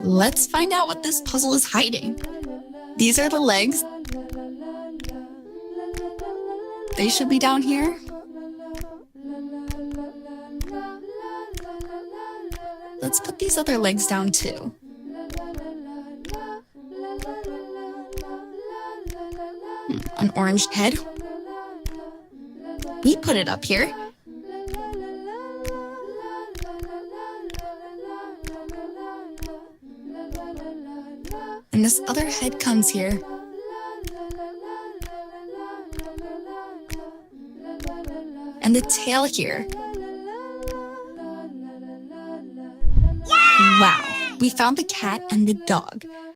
Let's find out what this puzzle is hiding. These are the legs. They should be down here. Let's put these other legs down too. An orange head. We put it up here. And this other head comes here. And the tail here. Wow, we found the cat and the dog.